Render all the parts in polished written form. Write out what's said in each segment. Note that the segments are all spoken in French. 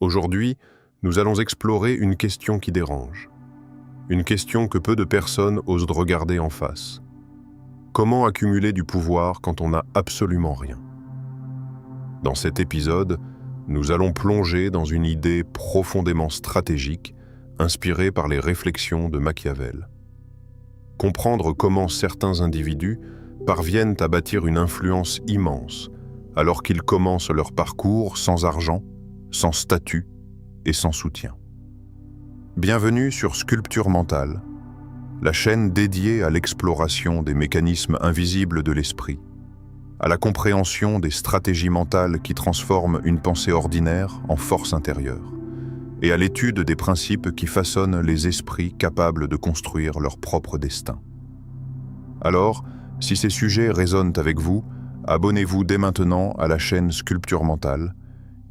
Aujourd'hui, nous allons explorer une question qui dérange. Une question que peu de personnes osent regarder en face. Comment accumuler du pouvoir quand on n'a absolument rien? Dans cet épisode, nous allons plonger dans une idée profondément stratégique, inspirée par les réflexions de Machiavel. Comprendre comment certains individus parviennent à bâtir une influence immense, alors qu'ils commencent leur parcours sans argent, sans statut et sans soutien. Bienvenue sur Sculpture Mentale, la chaîne dédiée à l'exploration des mécanismes invisibles de l'esprit, à la compréhension des stratégies mentales qui transforment une pensée ordinaire en force intérieure, et à l'étude des principes qui façonnent les esprits capables de construire leur propre destin. Alors, si ces sujets résonnent avec vous, abonnez-vous dès maintenant à la chaîne Sculpture Mentale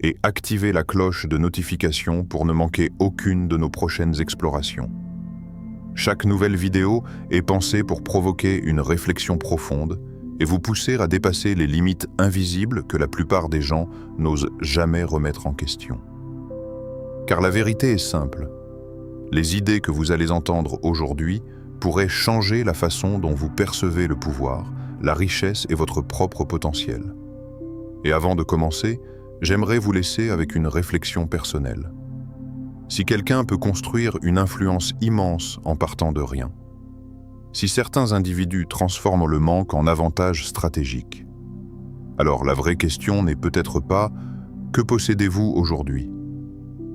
et activez la cloche de notification pour ne manquer aucune de nos prochaines explorations. Chaque nouvelle vidéo est pensée pour provoquer une réflexion profonde et vous pousser à dépasser les limites invisibles que la plupart des gens n'osent jamais remettre en question. Car la vérité est simple. Les idées que vous allez entendre aujourd'hui pourraient changer la façon dont vous percevez le pouvoir, la richesse et votre propre potentiel. Et avant de commencer, j'aimerais vous laisser avec une réflexion personnelle. Si quelqu'un peut construire une influence immense en partant de rien, si certains individus transforment le manque en avantage stratégique, alors la vraie question n'est peut-être pas « Que possédez-vous aujourd'hui ?»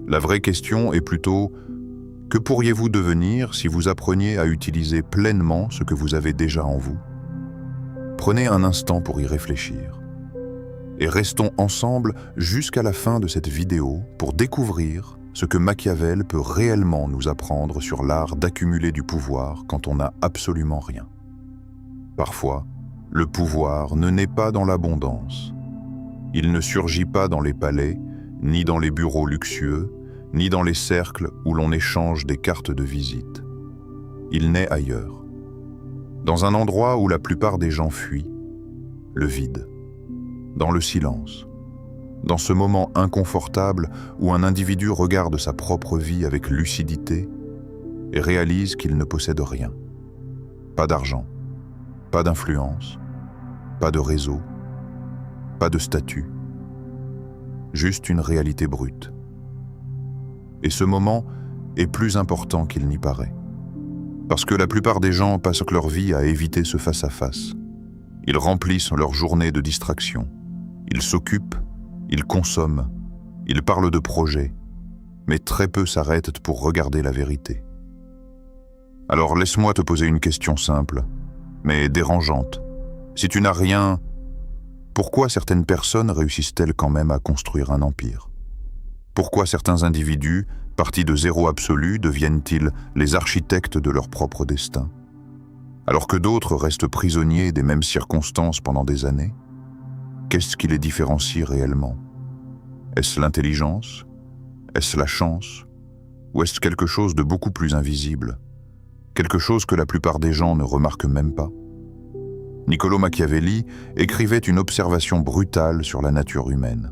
La vraie question est plutôt « Que pourriez-vous devenir si vous appreniez à utiliser pleinement ce que vous avez déjà en vous ?» Prenez un instant pour y réfléchir. Et restons ensemble jusqu'à la fin de cette vidéo pour découvrir ce que Machiavel peut réellement nous apprendre sur l'art d'accumuler du pouvoir quand on n'a absolument rien. Parfois, le pouvoir ne naît pas dans l'abondance. Il ne surgit pas dans les palais, ni dans les bureaux luxueux, ni dans les cercles où l'on échange des cartes de visite. Il naît ailleurs, dans un endroit où la plupart des gens fuient, le vide. Dans le silence, dans ce moment inconfortable où un individu regarde sa propre vie avec lucidité et réalise qu'il ne possède rien. Pas d'argent, pas d'influence, pas de réseau, pas de statut, juste une réalité brute. Et ce moment est plus important qu'il n'y paraît, parce que la plupart des gens passent leur vie à éviter ce face-à-face. Ils remplissent leur journée de distraction. Ils s'occupent, ils consomment, ils parlent de projets, mais très peu s'arrêtent pour regarder la vérité. Alors laisse-moi te poser une question simple, mais dérangeante. Si tu n'as rien, pourquoi certaines personnes réussissent-elles quand même à construire un empire? Pourquoi certains individus, partis de zéro absolu, deviennent-ils les architectes de leur propre destin, alors que d'autres restent prisonniers des mêmes circonstances pendant des années? Qu'est-ce qui les différencie réellement? Est-ce l'intelligence? Est-ce la chance? Ou est-ce quelque chose de beaucoup plus invisible? Quelque chose que la plupart des gens ne remarquent même pas? Niccolò Machiavelli écrivait une observation brutale sur la nature humaine.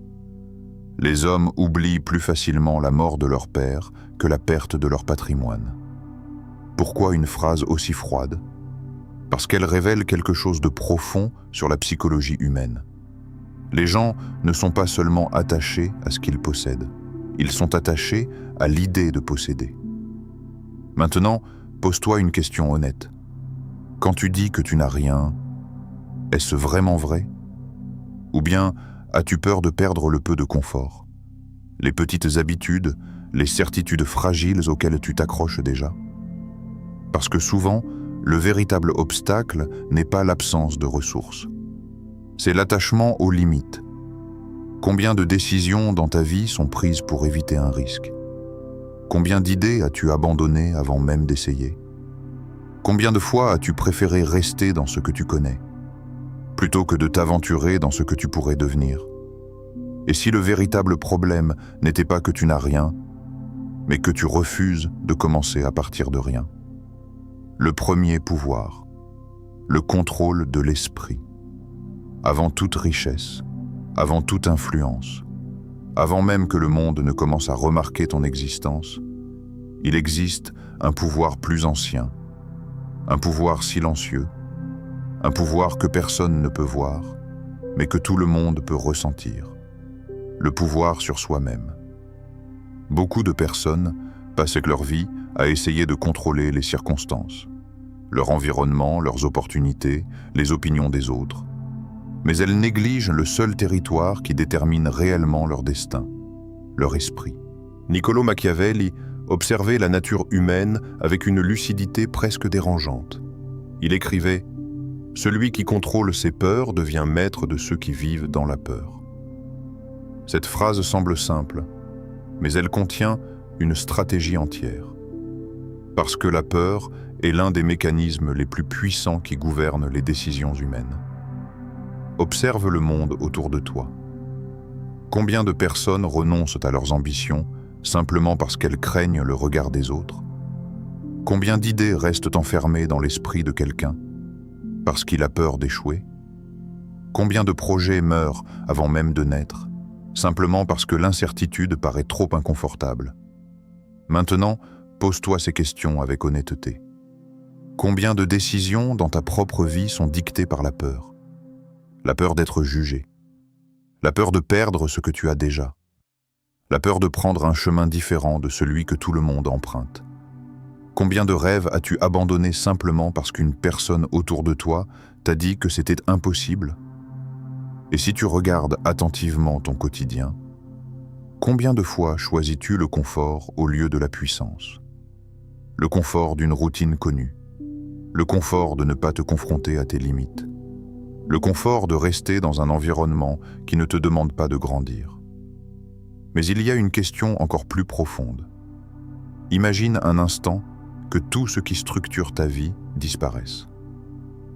Les hommes oublient plus facilement la mort de leur père que la perte de leur patrimoine. Pourquoi une phrase aussi froide? Parce qu'elle révèle quelque chose de profond sur la psychologie humaine. Les gens ne sont pas seulement attachés à ce qu'ils possèdent, ils sont attachés à l'idée de posséder. Maintenant, pose-toi une question honnête. Quand tu dis que tu n'as rien, est-ce vraiment vrai? Ou bien as-tu peur de perdre le peu de confort, les petites habitudes, les certitudes fragiles auxquelles tu t'accroches déjà? Parce que souvent, le véritable obstacle n'est pas l'absence de ressources. C'est l'attachement aux limites. Combien de décisions dans ta vie sont prises pour éviter un risque? Combien d'idées as-tu abandonnées avant même d'essayer? Combien de fois as-tu préféré rester dans ce que tu connais, plutôt que de t'aventurer dans ce que tu pourrais devenir? Et si le véritable problème n'était pas que tu n'as rien, mais que tu refuses de commencer à partir de rien? Le premier pouvoir, le contrôle de l'esprit. Avant toute richesse, avant toute influence, Avant même que le monde ne commence à remarquer ton existence, il existe un pouvoir plus ancien, un pouvoir silencieux, un pouvoir que personne ne peut voir, mais que tout le monde peut ressentir, le pouvoir sur soi-même. Beaucoup de personnes passent leur vie à essayer de contrôler les circonstances, leur environnement, leurs opportunités, les opinions des autres, mais elles négligent le seul territoire qui détermine réellement leur destin, leur esprit. Niccolò Machiavelli observait la nature humaine avec une lucidité presque dérangeante. Il écrivait « Celui qui contrôle ses peurs devient maître de ceux qui vivent dans la peur ». Cette phrase semble simple, mais elle contient une stratégie entière. Parce que la peur est l'un des mécanismes les plus puissants qui gouvernent les décisions humaines. Observe le monde autour de toi. Combien de personnes renoncent à leurs ambitions simplement parce qu'elles craignent le regard des autres? Combien d'idées restent enfermées dans l'esprit de quelqu'un parce qu'il a peur d'échouer? Combien de projets meurent avant même de naître, simplement parce que l'incertitude paraît trop inconfortable? Maintenant, pose-toi ces questions avec honnêteté. Combien de décisions dans ta propre vie sont dictées par la peur? La peur d'être jugé, la peur de perdre ce que tu as déjà, la peur de prendre un chemin différent de celui que tout le monde emprunte. Combien de rêves as-tu abandonnés simplement parce qu'une personne autour de toi t'a dit que c'était impossible? Et si tu regardes attentivement ton quotidien, combien de fois choisis-tu le confort au lieu de la puissance? Le confort d'une routine connue, le confort de ne pas te confronter à tes limites, le confort de rester dans un environnement qui ne te demande pas de grandir. Mais il y a une question encore plus profonde. Imagine un instant que tout ce qui structure ta vie disparaisse.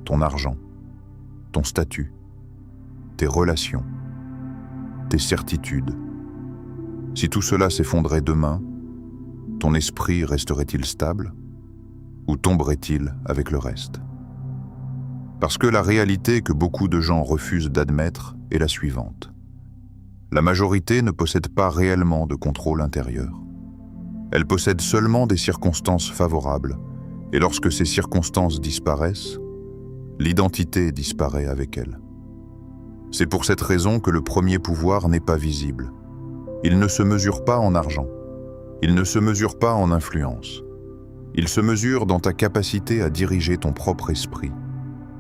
Ton argent, ton statut, tes relations, tes certitudes. Si tout cela s'effondrait demain, ton esprit resterait-il stable ou tomberait-il avec le reste? Parce que la réalité que beaucoup de gens refusent d'admettre est la suivante. La majorité ne possède pas réellement de contrôle intérieur. Elle possède seulement des circonstances favorables, et lorsque ces circonstances disparaissent, l'identité disparaît avec elle. C'est pour cette raison que le premier pouvoir n'est pas visible. Il ne se mesure pas en argent. Il ne se mesure pas en influence. Il se mesure dans ta capacité à diriger ton propre esprit,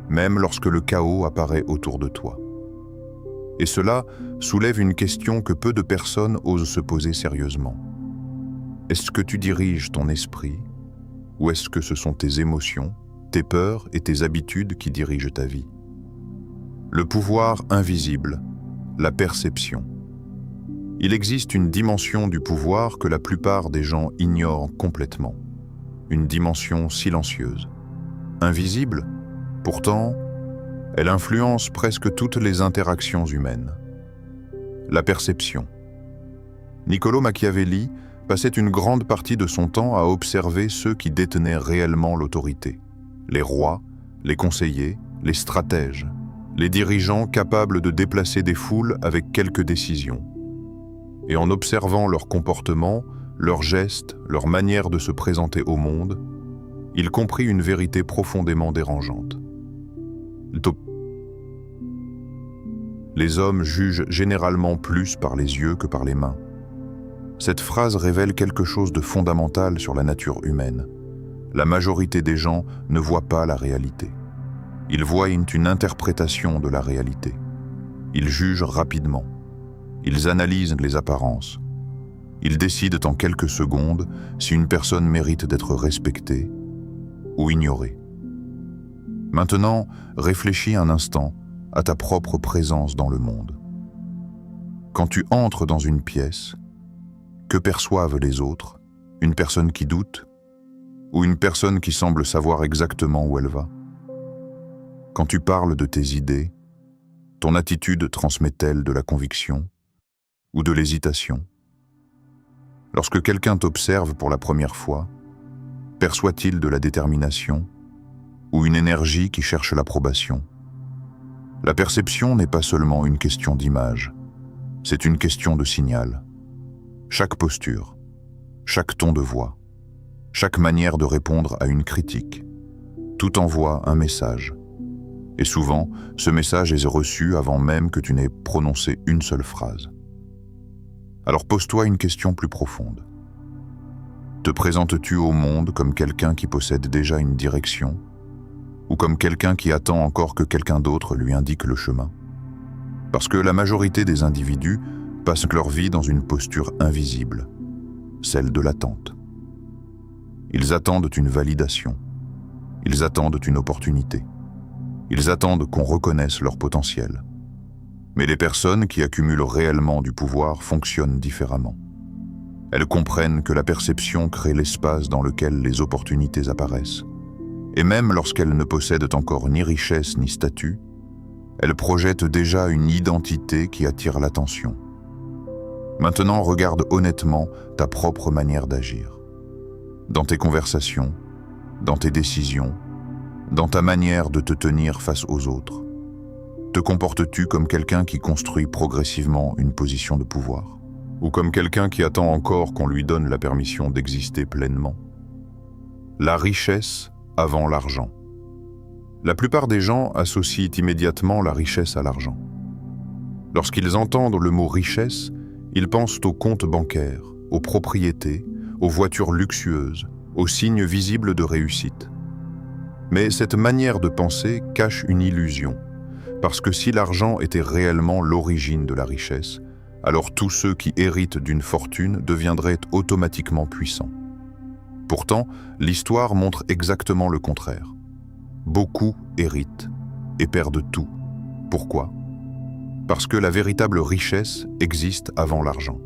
même lorsque le chaos apparaît autour de toi. Et cela soulève une question que peu de personnes osent se poser sérieusement. Est-ce que tu diriges ton esprit, ou est-ce que ce sont tes émotions, tes peurs et tes habitudes qui dirigent ta vie? Le pouvoir invisible, la perception. Il existe une dimension du pouvoir que la plupart des gens ignorent complètement. Une dimension silencieuse. Invisible, pourtant, elle influence presque toutes les interactions humaines. La perception. Niccolò Machiavelli passait une grande partie de son temps à observer ceux qui détenaient réellement l'autorité. Les rois, les conseillers, les stratèges, les dirigeants capables de déplacer des foules avec quelques décisions. Et en observant leur comportement, leurs gestes, leur manière de se présenter au monde, il comprit une vérité profondément dérangeante. Les hommes jugent généralement plus par les yeux que par les mains. Cette phrase révèle quelque chose de fondamental sur la nature humaine. La majorité des gens ne voient pas la réalité. Ils voient une interprétation de la réalité. Ils jugent rapidement. Ils analysent les apparences. Ils décident en quelques secondes si une personne mérite d'être respectée ou ignorée. Maintenant, réfléchis un instant à ta propre présence dans le monde. Quand tu entres dans une pièce, que perçoivent les autres? Une personne qui doute ou une personne qui semble savoir exactement où elle va? Quand tu parles de tes idées, ton attitude transmet-elle de la conviction ou de l'hésitation? Lorsque quelqu'un t'observe pour la première fois, perçoit-il de la détermination ou une énergie qui cherche l'approbation? La perception n'est pas seulement une question d'image, C'est une question de signal. Chaque posture, chaque ton de voix, chaque manière de répondre à une critique, tout envoie un message. Et souvent, ce message est reçu avant même que tu n'aies prononcé une seule phrase. Alors pose-toi une question plus profonde. Te présentes-tu au monde comme quelqu'un qui possède déjà une direction, ou comme quelqu'un qui attend encore que quelqu'un d'autre lui indique le chemin? Parce que la majorité des individus passent leur vie dans une posture invisible, celle de l'attente. Ils attendent une validation, ils attendent une opportunité, ils attendent qu'on reconnaisse leur potentiel. Mais les personnes qui accumulent réellement du pouvoir fonctionnent différemment. Elles comprennent que la perception crée l'espace dans lequel les opportunités apparaissent. Et même lorsqu'elles ne possèdent encore ni richesse ni statut, elles projettent déjà une identité qui attire l'attention. Maintenant, regarde honnêtement ta propre manière d'agir. Dans tes conversations, dans tes décisions, dans ta manière de te tenir face aux autres. Te comportes-tu comme quelqu'un qui construit progressivement une position de pouvoir? Ou comme quelqu'un qui attend encore qu'on lui donne la permission d'exister pleinement? La richesse avant l'argent. La plupart des gens associent immédiatement la richesse à l'argent. Lorsqu'ils entendent le mot richesse, ils pensent aux comptes bancaires, aux propriétés, aux voitures luxueuses, aux signes visibles de réussite. Mais cette manière de penser cache une illusion, parce que si l'argent était réellement l'origine de la richesse, alors tous ceux qui héritent d'une fortune deviendraient automatiquement puissants. Pourtant, l'histoire montre exactement le contraire. Beaucoup héritent et perdent tout. Pourquoi? Parce que la véritable richesse existe avant l'argent.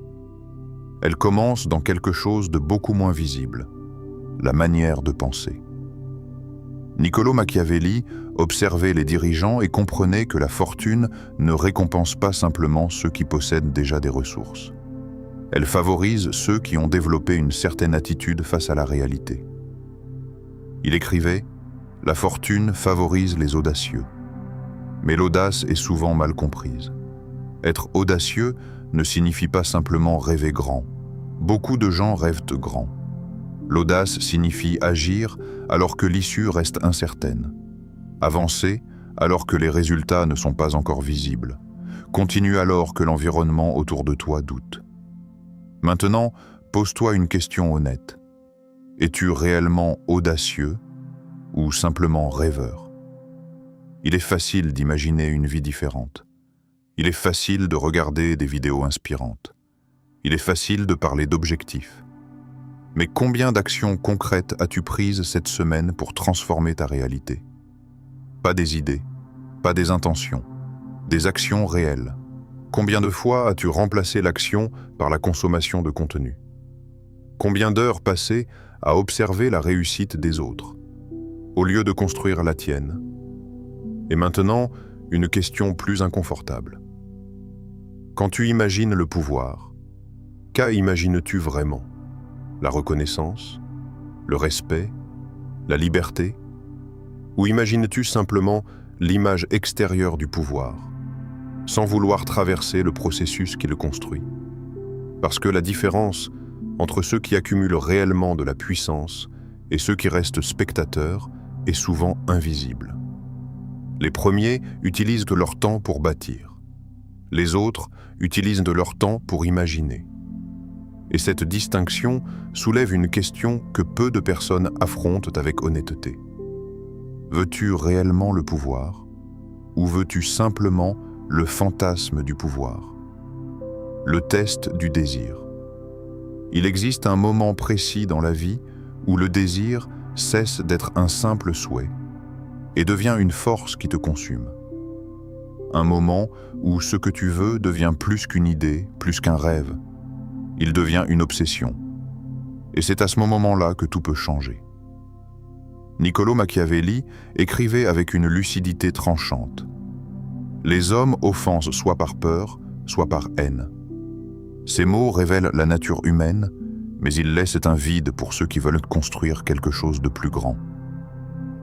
Elle commence dans quelque chose de beaucoup moins visible, la manière de penser. Niccolò Machiavelli observait les dirigeants et comprenait que la fortune ne récompense pas simplement ceux qui possèdent déjà des ressources. Elle favorise ceux qui ont développé une certaine attitude face à la réalité. Il écrivait « La fortune favorise les audacieux ». Mais l'audace est souvent mal comprise. Être audacieux ne signifie pas simplement rêver grand. Beaucoup de gens rêvent grand. L'audace signifie agir alors que l'issue reste incertaine. Avancer alors que les résultats ne sont pas encore visibles. Continue alors que l'environnement autour de toi doute. Maintenant, pose-toi une question honnête. Es-tu réellement audacieux ou simplement rêveur? Il est facile d'imaginer une vie différente. Il est facile de regarder des vidéos inspirantes. Il est facile de parler d'objectifs. Mais combien d'actions concrètes as-tu prises cette semaine pour transformer ta réalité? Pas des idées, pas des intentions, des actions réelles. Combien de fois as-tu remplacé l'action par la consommation de contenu? Combien d'heures passées à observer la réussite des autres, au lieu de construire la tienne? Et maintenant, une question plus inconfortable. Quand tu imagines le pouvoir, qu'imagines-tu vraiment? La reconnaissance, le respect, la liberté? Ou imagines-tu simplement l'image extérieure du pouvoir, sans vouloir traverser le processus qui le construit? Parce que la différence entre ceux qui accumulent réellement de la puissance et ceux qui restent spectateurs est souvent invisible. Les premiers utilisent de leur temps pour bâtir. Les autres utilisent de leur temps pour imaginer. Et cette distinction soulève une question que peu de personnes affrontent avec honnêteté. Veux-tu réellement le pouvoir ou veux-tu simplement le fantasme du pouvoir? Le test du désir. Il existe un moment précis dans la vie où le désir cesse d'être un simple souhait et devient une force qui te consume. Un moment où ce que tu veux devient plus qu'une idée, plus qu'un rêve. Il devient une obsession. Et c'est à ce moment-là que tout peut changer. Niccolò Machiavelli écrivait avec une lucidité tranchante. Les hommes offensent soit par peur, soit par haine. Ces mots révèlent la nature humaine, mais ils laissent un vide pour ceux qui veulent construire quelque chose de plus grand.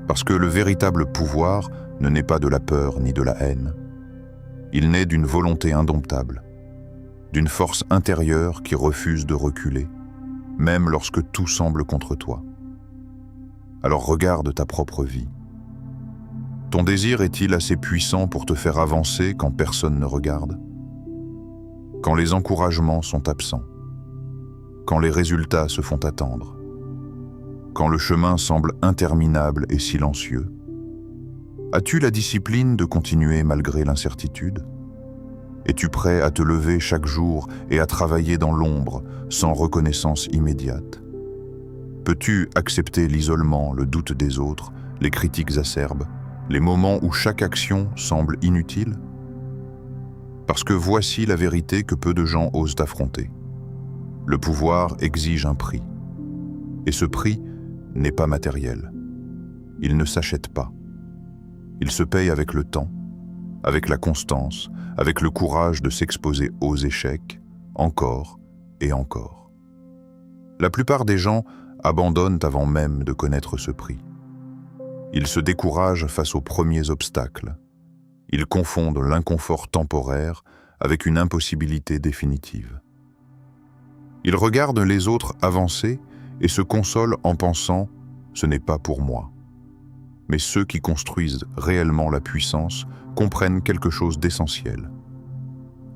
Parce que le véritable pouvoir ne naît pas de la peur ni de la haine. Il naît d'une volonté indomptable. d'une force intérieure qui refuse de reculer, même lorsque tout semble contre toi. Alors regarde ta propre vie. Ton désir est-il assez puissant pour te faire avancer quand personne ne regarde? Quand les encouragements sont absents? Quand les résultats se font attendre? Quand le chemin semble interminable et silencieux? As-tu la discipline de continuer malgré l'incertitude? Es-tu prêt à te lever chaque jour et à travailler dans l'ombre, sans reconnaissance immédiate? Peux-tu accepter l'isolement, le doute des autres, les critiques acerbes, les moments où chaque action semble inutile? Parce que voici la vérité que peu de gens osent affronter. Le pouvoir exige un prix. Et ce prix n'est pas matériel. Il ne s'achète pas. Il se paye avec le temps, avec la constance, avec le courage de s'exposer aux échecs, encore et encore. La plupart des gens abandonnent avant même de connaître ce prix. Ils se découragent face aux premiers obstacles. Ils confondent l'inconfort temporaire avec une impossibilité définitive. Ils regardent les autres avancer et se consolent en pensant « ce n'est pas pour moi ». Mais ceux qui construisent réellement la puissance comprennent quelque chose d'essentiel.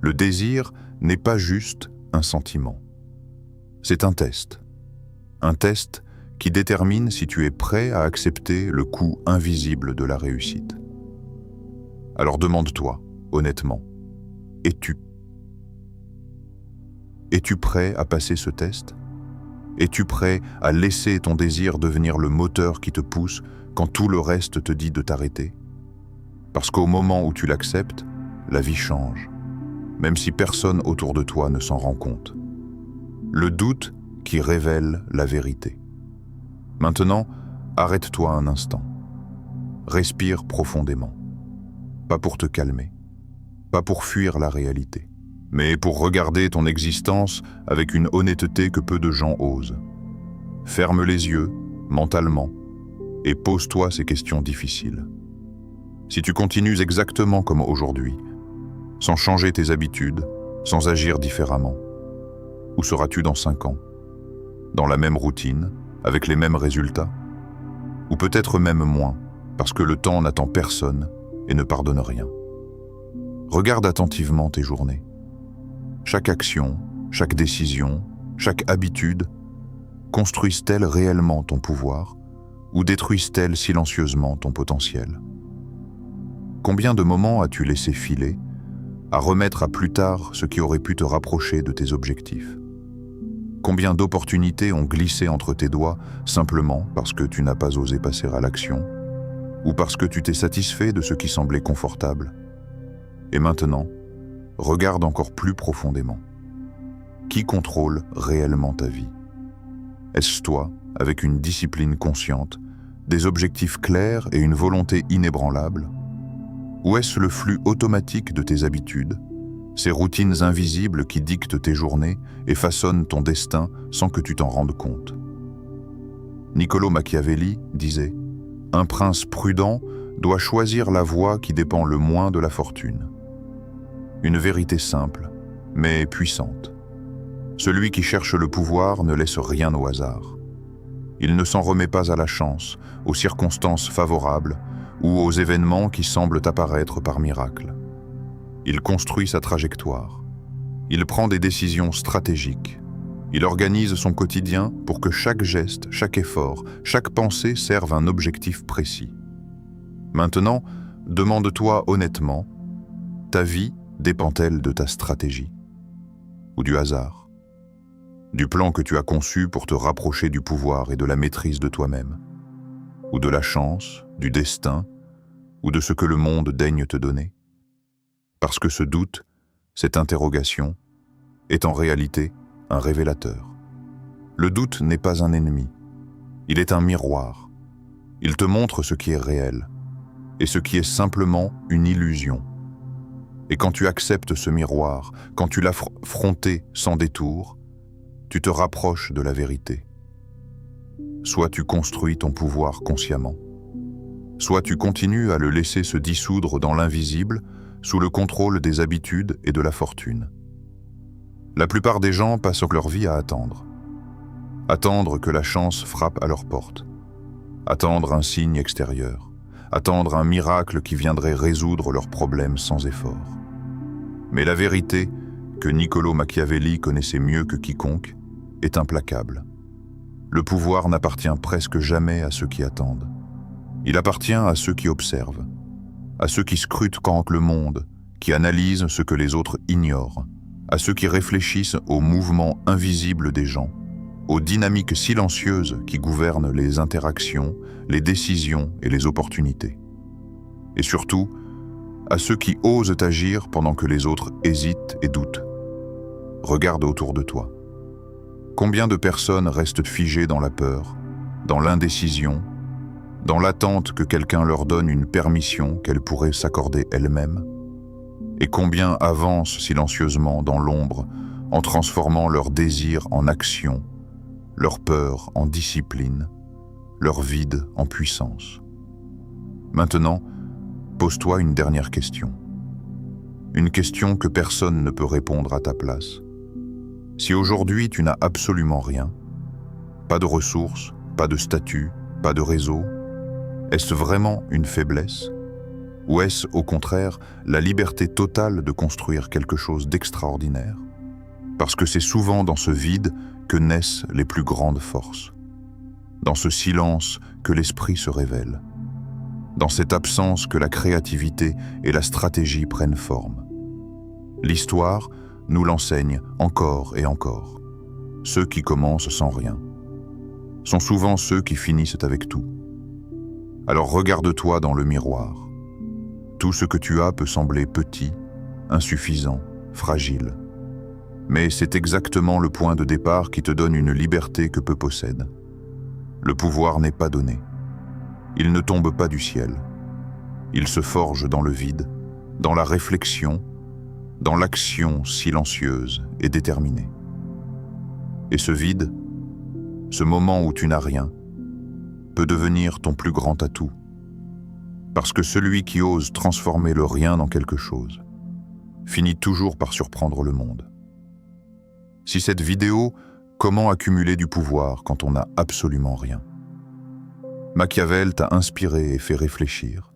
Le désir n'est pas juste un sentiment. C'est un test. Un test qui détermine si tu es prêt à accepter le coût invisible de la réussite. Alors demande-toi, honnêtement, es-tu prêt à passer ce test? Es-tu prêt à laisser ton désir devenir le moteur qui te pousse quand tout le reste te dit de t'arrêter? Parce qu'au moment où tu l'acceptes, la vie change, même si personne autour de toi ne s'en rend compte. Le doute qui révèle la vérité. Maintenant, arrête-toi un instant. Respire profondément. Pas pour te calmer, pas pour fuir la réalité, mais pour regarder ton existence avec une honnêteté que peu de gens osent. Ferme les yeux, mentalement, et pose-toi ces questions difficiles. Si tu continues exactement comme aujourd'hui, sans changer tes habitudes, sans agir différemment, où seras-tu dans 5 ans? Dans la même routine, avec les mêmes résultats? Ou peut-être même moins, parce que le temps n'attend personne et ne pardonne rien. Regarde attentivement tes journées. Chaque action, chaque décision, chaque habitude, construisent-elles réellement ton pouvoir ou détruisent-elles silencieusement ton potentiel? Combien de moments as-tu laissé filer à remettre à plus tard ce qui aurait pu te rapprocher de tes objectifs? Combien d'opportunités ont glissé entre tes doigts simplement parce que tu n'as pas osé passer à l'action ou parce que tu t'es satisfait de ce qui semblait confortable? Et maintenant, regarde encore plus profondément. Qui contrôle réellement ta vie? Est-ce toi, avec une discipline consciente, des objectifs clairs et une volonté inébranlable? Ou est-ce le flux automatique de tes habitudes, ces routines invisibles qui dictent tes journées et façonnent ton destin sans que tu t'en rendes compte? Niccolò Machiavelli disait « Un prince prudent doit choisir la voie qui dépend le moins de la fortune. » Une vérité simple, mais puissante. Celui qui cherche le pouvoir ne laisse rien au hasard. Il ne s'en remet pas à la chance, aux circonstances favorables ou aux événements qui semblent apparaître par miracle. Il construit sa trajectoire. Il prend des décisions stratégiques. Il organise son quotidien pour que chaque geste, chaque effort, chaque pensée serve un objectif précis. Maintenant, demande-toi honnêtement, ta vie dépend-elle de ta stratégie ou du hasard? Du plan que tu as conçu pour te rapprocher du pouvoir et de la maîtrise de toi-même? Ou de la chance, du destin, ou de ce que le monde daigne te donner? Parce que ce doute, cette interrogation, est en réalité un révélateur. Le doute n'est pas un ennemi, il est un miroir. Il te montre ce qui est réel et ce qui est simplement une illusion. Et quand tu acceptes ce miroir, quand tu l'as affronté sans détour, tu te rapproches de la vérité. Soit tu construis ton pouvoir consciemment, soit tu continues à le laisser se dissoudre dans l'invisible sous le contrôle des habitudes et de la fortune. La plupart des gens passent leur vie à attendre. Attendre que la chance frappe à leur porte. Attendre un signe extérieur. Attendre un miracle qui viendrait résoudre leurs problèmes sans effort. Mais la vérité, que Niccolò Machiavelli connaissait mieux que quiconque, est implacable. Le pouvoir n'appartient presque jamais à ceux qui attendent. Il appartient à ceux qui observent, à ceux qui scrutent quand le monde, qui analysent ce que les autres ignorent, à ceux qui réfléchissent aux mouvements invisibles des gens, aux dynamiques silencieuses qui gouvernent les interactions, les décisions et les opportunités. Et surtout, à ceux qui osent agir pendant que les autres hésitent et doutent. Regarde autour de toi. Combien de personnes restent figées dans la peur, dans l'indécision, dans l'attente que quelqu'un leur donne une permission qu'elles pourraient s'accorder elles-mêmes? Et combien avancent silencieusement dans l'ombre en transformant leur désir en action, leur peur en discipline, leur vide en puissance? Maintenant, pose-toi une dernière question. Une question que personne ne peut répondre à ta place. Si aujourd'hui tu n'as absolument rien, pas de ressources, pas de statut, pas de réseau, est-ce vraiment une faiblesse? Ou est-ce au contraire la liberté totale de construire quelque chose d'extraordinaire? Parce que c'est souvent dans ce vide que naissent les plus grandes forces. Dans ce silence que l'esprit se révèle. Dans cette absence que la créativité et la stratégie prennent forme. L'histoire nous l'enseigne encore et encore. Ceux qui commencent sans rien sont souvent ceux qui finissent avec tout. Alors regarde-toi dans le miroir. Tout ce que tu as peut sembler petit, insuffisant, fragile. Mais c'est exactement le point de départ qui te donne une liberté que peu possède. Le pouvoir n'est pas donné. Il ne tombe pas du ciel. Il se forge dans le vide, dans la réflexion, dans l'action silencieuse et déterminée. Et ce vide, ce moment où tu n'as rien, peut devenir ton plus grand atout. Parce que celui qui ose transformer le rien en quelque chose finit toujours par surprendre le monde. Si cette vidéo « Comment accumuler du pouvoir quand on n'a absolument rien » Machiavel t'a inspiré et fait réfléchir,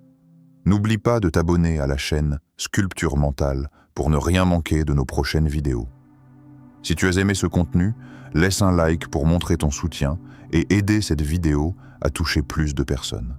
n'oublie pas de t'abonner à la chaîne Sculpture Mentale pour ne rien manquer de nos prochaines vidéos. Si tu as aimé ce contenu, laisse un like pour montrer ton soutien et aider cette vidéo à toucher plus de personnes.